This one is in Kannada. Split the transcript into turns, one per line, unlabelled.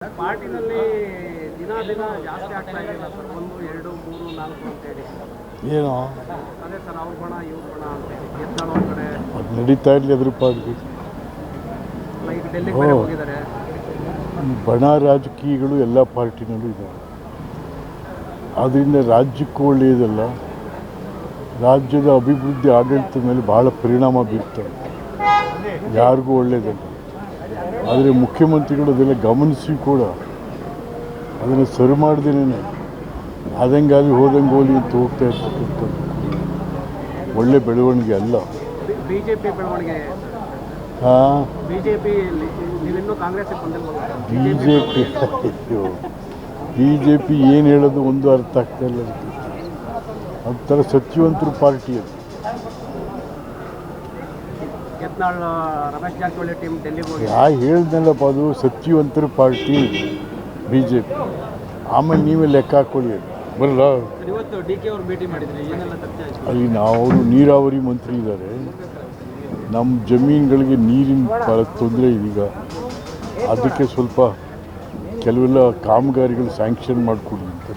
ಪಾರ್ಟಿನಲ್ಲಿ ದಿನ ದಿನ ಜಾಸ್ತಿ ಆಗ್ತಾ ಇದೆಯಲ್ಲ ಸರ್, 1, 2, 3, 4 ಅಂತೇಳಿ.
ಏನೋ
ಅದೇ ಸರ್, ಅವ್ರ ಬಣ ಇವ್ರ ಬಣ ಅಂತೇಳಿ ಎತ್ತಾಳು ಒಂದು ಕಡೆ
ಅದು ನಡೀತಾ ಇರಲಿ ಅದ್ರ ಪಾಡಿಗೆ.
ಈಗ ಡೆಲ್ಲಿಗೆ ಬೇರೆ ಹೋಗಿದ್ದಾರೆ.
ಈ ಬಣ ರಾಜಕೀಯಗಳು ಎಲ್ಲ ಪಾರ್ಟಿನಲ್ಲೂ ಇದ್ದಾವೆ. ಆದ್ದರಿಂದ ರಾಜ್ಯಕ್ಕೂ ಒಳ್ಳೆಯದಲ್ಲ, ರಾಜ್ಯದ ಅಭಿವೃದ್ಧಿ ಆಡಳಿತದ ಮೇಲೆ ಭಾಳ ಪರಿಣಾಮ ಬೀರ್ತವೆ, ಯಾರಿಗೂ ಒಳ್ಳೆಯದಲ್ಲ. ಆದರೆ ಮುಖ್ಯಮಂತ್ರಿಗಳು ಅದೆಲ್ಲ ಗಮನಿಸಿ ಕೂಡ ಅದನ್ನು ಸರಿ ಮಾಡ್ದೇನೆ ಆದಂಗೆ ಅಲ್ಲಿ ಹೋದಂಗೆ ಹೋಲಿ ಅಂತ ಹೋಗ್ತಾ ಇರ್ತಕ್ಕಂಥದ್ದು ಒಳ್ಳೆ ಬೆಳವಣಿಗೆ ಅಲ್ಲ.
ಬಿಜೆಪಿ ಬೆಳವಣಿಗೆ, ಬಿಜೆಪಿ ನೀವಿನ್ನೂ ಕಾಂಗ್ರೆಸ್ಗೆ ಬಂದಿಲ್ಲ.
ಬಿಜೆಪಿ ಏನು ಹೇಳೋದು ಒಂದು ಅರ್ಥ ಆಗ್ತಾ ಇಲ್ಲ. ಒಂಥರ ಸತ್ಯವಂತರ ಪಾರ್ಟಿ ಅದು.
ರಮೇಶ್ ಜಾರಕಿಹೊಳಿ ಟೀಮ್ ಡೆಲ್ಲಿಗೆ ಹೋಗಿ
ಹೇಳ್ದಲ್ಲಪ್ಪ, ಅದು ಸತ್ಯವಂತರ ಪಾರ್ಟಿ ಬಿ ಜೆ ಪಿ. ಆಮೇಲೆ ನೀವೇ ಲೆಕ್ಕ ಹಾಕೊಳ್ಳಿ ಅದು ಬರಲ್ಲ.
ಇವತ್ತು DK ಅವ್ರು ಭೇಟಿ ಮಾಡಿದ್ರಿ, ಏನೆಲ್ಲ ಚರ್ಚೆ ಆಯಿತು?
ಅಲ್ಲಿ ಅವರು ನೀರಾವರಿ ಮಂತ್ರಿ ಇದ್ದಾರೆ, ನಮ್ಮ ಜಮೀನುಗಳಿಗೆ ನೀರಿನ ಭಾಳ ತೊಂದರೆ ಇದೀಗ. ಅದಕ್ಕೆ ಸ್ವಲ್ಪ ಕೆಲವೆಲ್ಲ ಕಾಮಗಾರಿಗಳು ಸ್ಯಾಂಕ್ಷನ್ ಮಾಡಿಕೊಡಿ ಅಂತ